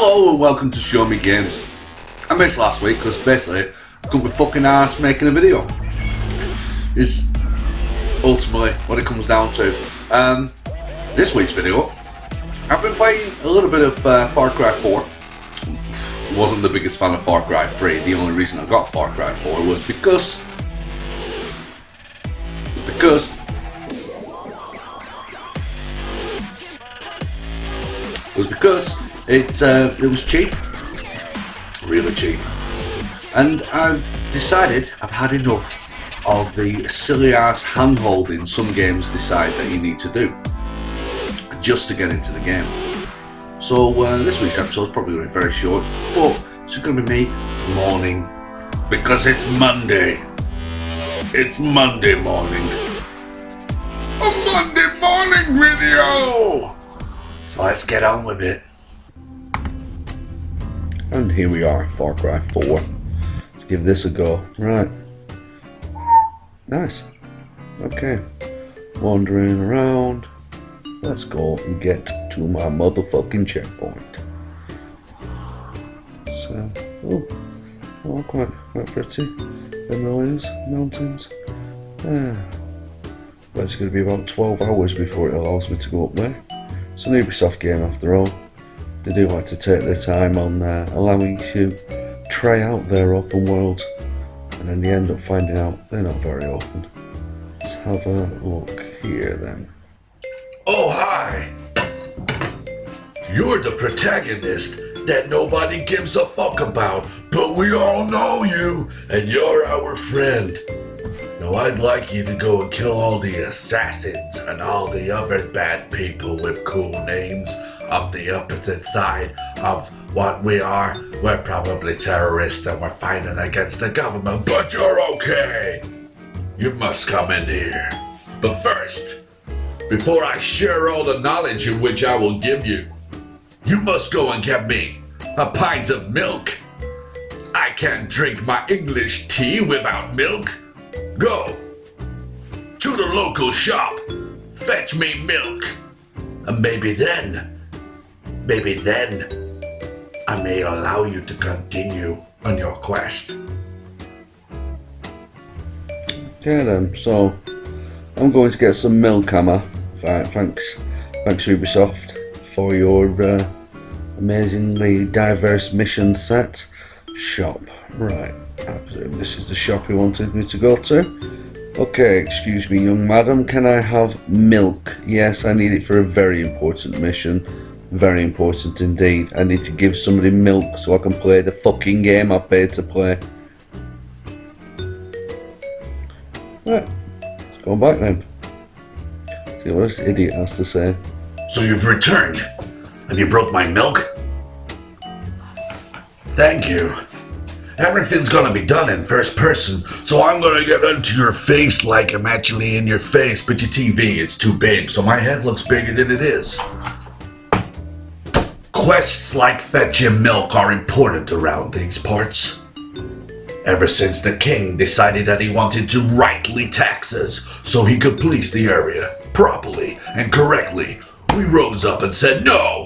Hello and welcome to Show Me Games. I missed last week because basically I couldn't be fucking arsed making a video. Is ultimately what it comes down to. This week's video, I've been playing a little bit of Far Cry 4. Wasn't the biggest fan of Far Cry 3. The only reason I got Far Cry 4 was because it was cheap, really cheap, and I've decided I've had enough of the silly ass hand holding some games decide that you need to do just to get into the game. So this week's episode is probably going to be very short, but it's going to be me moaning because it's Monday. It's Monday morning. A Monday morning video! So let's get on with it. And here we are, Far Cry 4. Let's give this a go. Right. Nice. Okay. Wandering around. Let's go and get to my motherfucking checkpoint. So, oh, quite pretty. Himalayas, mountains. But it's going to be about 12 hours before it allows me to go up there. It's an Ubisoft game after all. They do like to take their time on allowing you to try out their open world, and then they end up finding out they're not very open. Let's have a look here then. Oh, hi! You're the protagonist that nobody gives a fuck about, but we all know you, and you're our friend. Now I'd like you to go and kill all the assassins and all the other bad people with cool names of the opposite side of what we are. We're probably terrorists and we're fighting against the government, but you're okay. You must come in here. But first, before I share all the knowledge in which I will give you, you must go and get me a pint of milk. I can't drink my English tea without milk. Go to the local shop, fetch me milk, and maybe then I may allow you to continue on your quest. Okay then, so I'm going to get some milk, hammer. Thanks Ubisoft for your amazingly diverse mission set. Shop, right. I presume this is the shop you wanted me to go to. Okay, excuse me, young madam, can I have milk? Yes, I need it for a very important mission. Very important indeed. I need to give somebody milk so I can play the fucking game I paid to play. Right, let's go back then. See what this idiot has to say. So you've returned. Have you brought my milk? Thank you. Everything's gonna be done in first person, so I'm gonna get into your face like I'm actually in your face, but your TV is too big, so my head looks bigger than it is. Quests like fetching milk are important around these parts. Ever since the king decided that he wanted to rightly tax us so he could police the area properly and correctly, we rose up and said, no!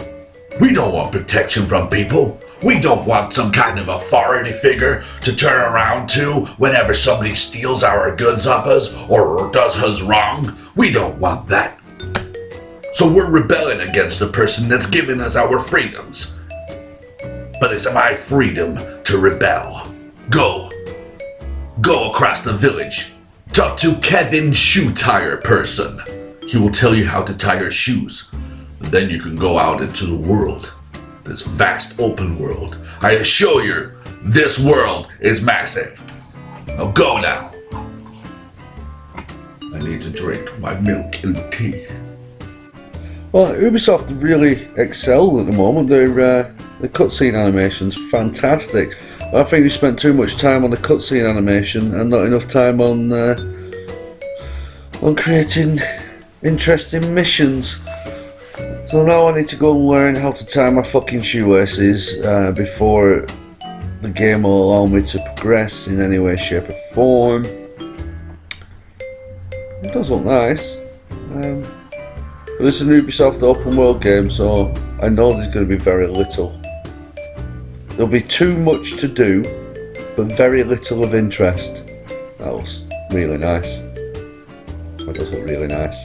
We don't want protection from people. We don't want some kind of authority figure to turn around to whenever somebody steals our goods off us or does us wrong. We don't want that. So we're rebelling against the person that's giving us our freedoms. But it's my freedom to rebel. Go across the village. Talk to Kevin Shoe Tire Person. He will tell you how to tie your shoes. Then you can go out into the world, this vast open world. I assure you, this world is massive. Now go now. I need to drink my milk and tea. Well, Ubisoft really excel at the moment. The cutscene animation's fantastic. I think they spent too much time on the cutscene animation and not enough time on creating interesting missions. So now I need to go learn how to tie my fucking shoelaces before the game will allow me to progress in any way, shape or form. It does look nice. But it's an Ubisoft open world game, so I know there's going to be very little there'll be too much to do, but very little of interest. That looks really nice. That does look really nice.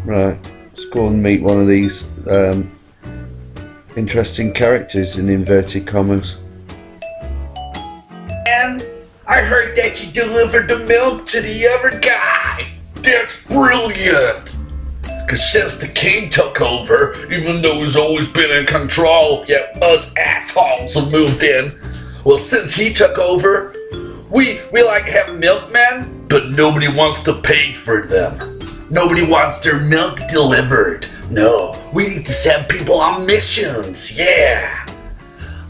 Right, let's go and meet one of these interesting characters in inverted commas. And I heard that you delivered the milk to the other guy. That's brilliant. Cause since the king took over, even though he's always been in control, yet us assholes have moved in. Well, since he took over, we like to have milkmen, but nobody wants to pay for them. Nobody wants their milk delivered. No, we need to send people on missions, yeah.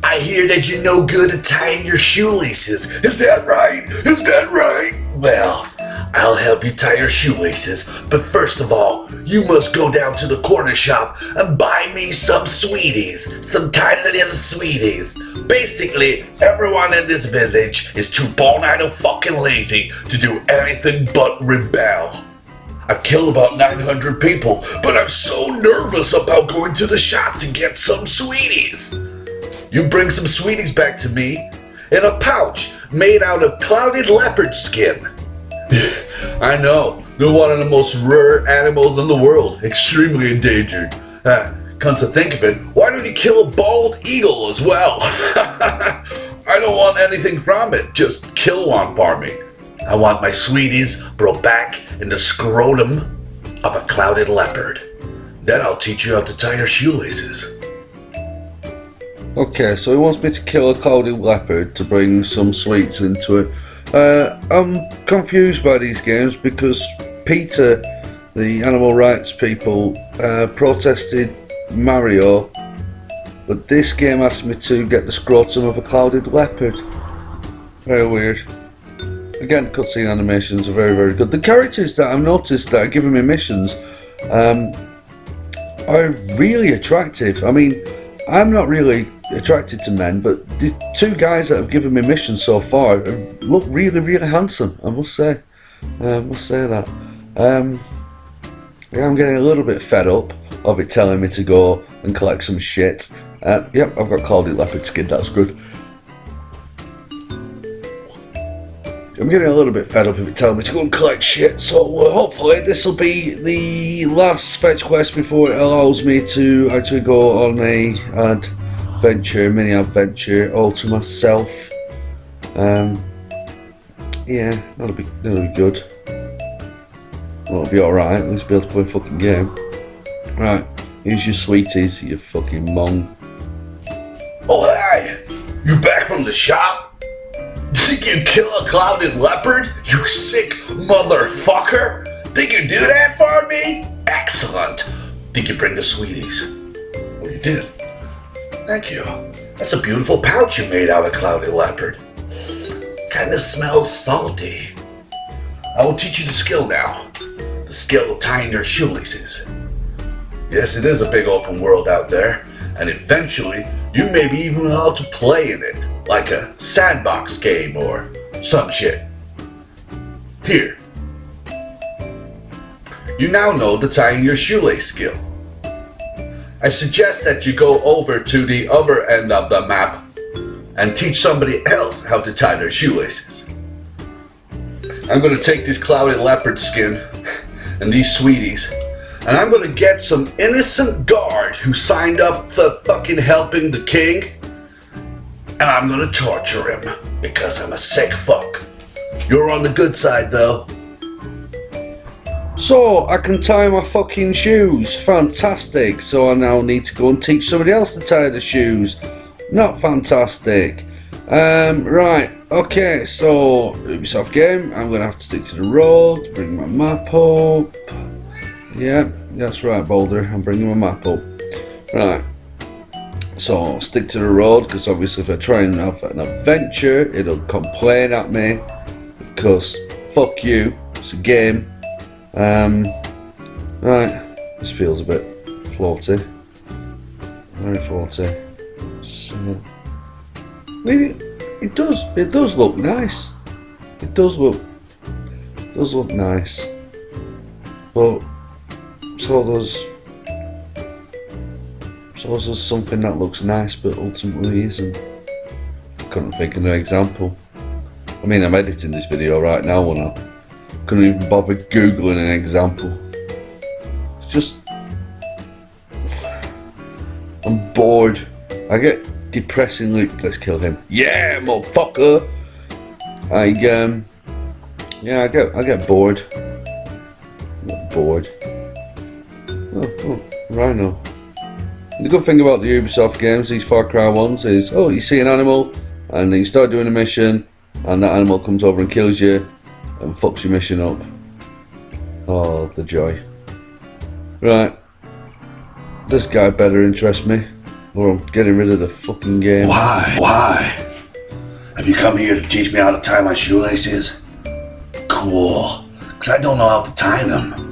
I hear that you're no good at tying your shoelaces. Is that right? Is that right? Well, I'll help you tie your shoelaces, but first of all, you must go down to the corner shop and buy me some sweeties. Some tiny little sweeties. Basically, everyone in this village is too bone-idle fucking lazy to do anything but rebel. I've killed about 900 people, but I'm so nervous about going to the shop to get some sweeties. You bring some sweeties back to me in a pouch made out of clouded leopard skin. I know, they're one of the most rare animals in the world, extremely endangered. Come to think of it, why don't you kill a bald eagle as well? I don't want anything from it, just kill one for me. I want my sweeties brought back in the scrotum of a clouded leopard. Then I'll teach you how to tie your shoelaces. Okay, so he wants me to kill a clouded leopard to bring some sweets into it. I'm confused by these games because Peter, the animal rights people, protested Mario, but this game asked me to get the scrotum of a clouded leopard. Very weird. Again, cutscene animations are very, very good. The characters that I've noticed that are giving me missions are really attractive. I mean, I'm not really attracted to men, but the two guys that have given me missions so far look really, really handsome. I must say. I must say that. Yeah, I'm getting a little bit fed up of it telling me to go and collect some shit. Yep, I've got clouded leopard skin. That's good. I'm getting a little bit fed up of it telling me to go and collect shit, so hopefully this will be the last fetch quest before it allows me to actually go on a mini adventure all to myself. Yeah, that'll be good. Well, it'll be alright, at least be able to play a fucking game. Right, here's your sweeties, you fucking mong. Oh hey! You back from the shop? Think you kill a clouded leopard? You sick motherfucker! Think you do that for me? Excellent! Think you bring the sweeties? Well, you did. Thank you. That's a beautiful pouch you made out of clouded leopard. Kinda smells salty. I will teach you the skill now. The skill of tying your shoelaces. Yes, it is a big open world out there, and eventually you may be even allowed to play in it, like a sandbox game or some shit. Here. You now know the tying your shoelace skill. I suggest that you go over to the other end of the map and teach somebody else how to tie their shoelaces. I'm going to take this clouded leopard skin and these sweeties, and I'm going to get some innocent guard who signed up for fucking helping the king, and I'm going to torture him because I'm a sick fuck. You're on the good side though. So, I can tie my fucking shoes. Fantastic. So I now need to go and teach somebody else to tie the shoes. Not fantastic. Right. Okay, so Ubisoft game. I'm going to have to stick to the road. Bring my map up. Yeah, that's right, Boulder. I'm bringing my map up. Right. So, I'll stick to the road because obviously if I try and have an adventure, it'll complain at me. Because, fuck you. It's a game. Right, this feels a bit floaty, very floaty. So, I mean, it does look nice. It does look nice, but so suppose there's something that looks nice but ultimately isn't. Couldn't think of an example. I mean, I'm editing this video right now and I couldn't even bother googling an example. It's just, I'm bored. I get depressingly, let's kill him. Yeah, motherfucker. I get bored. I get bored. Oh, Rhino. The good thing about the Ubisoft games, these Far Cry ones, is you see an animal and then you start doing a mission and that animal comes over and kills you and fucks your mission up. Oh, the joy. Right. This guy better interest me or I'm getting rid of the fucking game. Why? Have you come here to teach me how to tie my shoelaces? Cool. Because I don't know how to tie them.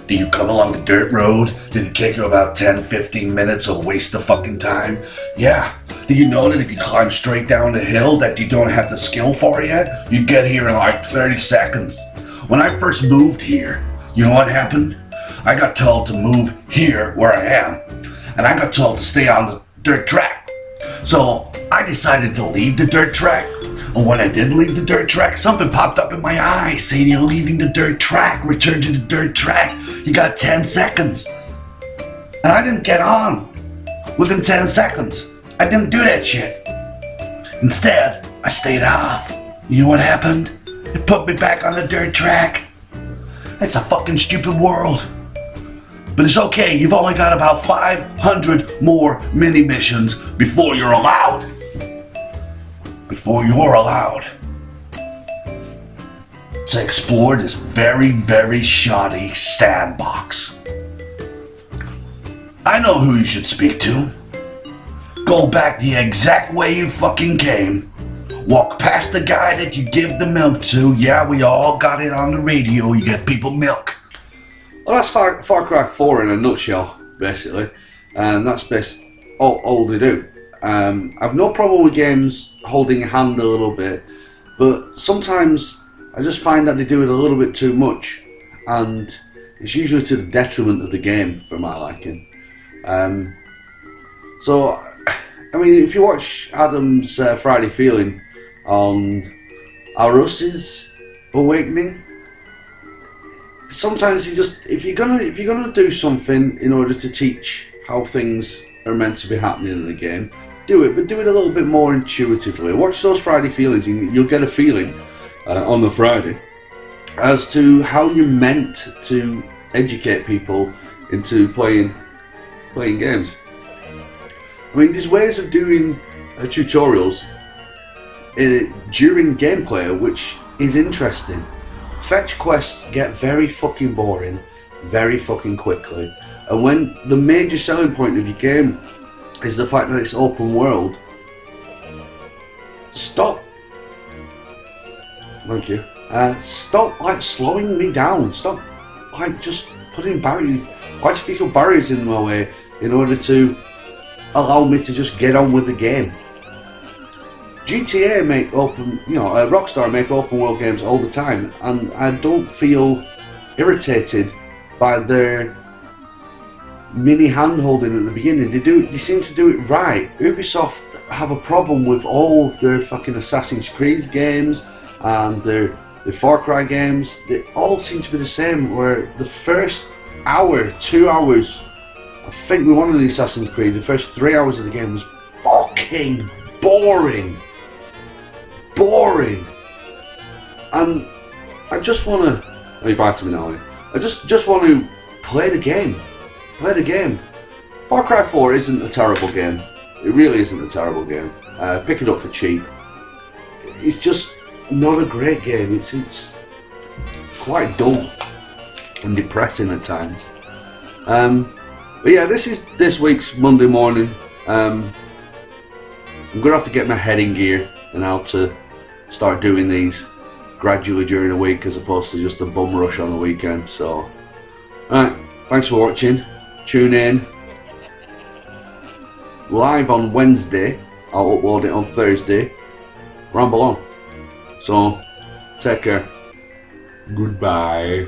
Do you come along the dirt road? Did it take you about 10-15 minutes of waste of fucking time? Yeah. Do you know that if you climb straight down the hill that you don't have the skill for yet? You get here in like 30 seconds. When I first moved here, you know what happened? I got told to move here where I am. And I got told to stay on the dirt track. So I decided to leave the dirt track. And when I did leave the dirt track, something popped up in my eye saying you're leaving the dirt track, return to the dirt track. You got 10 seconds. And I didn't get on within 10 seconds. I didn't do that shit. Instead, I stayed off. You know what happened? It put me back on the dirt track. It's a fucking stupid world. But it's okay, you've only got about 500 more mini missions before you're allowed. Before you're allowed to explore this very, very shoddy sandbox. I know who you should speak to. Go back the exact way you fucking came. Walk past the guy that you give the milk to. Yeah, we all got it on the radio. You get people milk. Well, that's Far Cry 4 in a nutshell, basically. And that's best all they do. I've no problem with games holding a hand a little bit, but sometimes I just find that they do it a little bit too much, and it's usually to the detriment of the game for my liking. So, I mean, if you watch Adam's Friday Feeling on Arus's Awakening, sometimes you just, if you're gonna do something in order to teach how things are meant to be happening in the game, do it, but do it a little bit more intuitively. Watch those Friday Feelings and you'll get a feeling on the Friday as to how you're meant to educate people into playing games. I mean, there's ways of doing tutorials during gameplay which is interesting. Fetch quests get very fucking boring very fucking quickly, and when the major selling point of your game is the fact that it's open world, stop. Thank you. Stop like slowing me down. Stop like just putting artificial barriers in my way in order to allow me to just get on with the game. GTA make Rockstar make open world games all the time, and I don't feel irritated by their mini hand holding at the beginning. They seem to do it right. Ubisoft have a problem with all of their fucking Assassin's Creed games and their Far Cry games. They all seem to be the same, where the first hour, 2 hours, I think we wanted the Assassin's Creed, the first 3 hours of the game was fucking boring. And I just want to, I just want to play the game. Far Cry 4 isn't a terrible game. It really isn't a terrible game. Pick it up for cheap. It's just not a great game. It's quite dull and depressing at times. But yeah, this is this week's Monday morning. I'm gonna have to get my head in gear and how to start doing these gradually during the week as opposed to just a bum rush on the weekend. So, alright, thanks for watching. Tune in live on Wednesday. I'll upload it on Thursday. Ramble on. So, take care. Goodbye.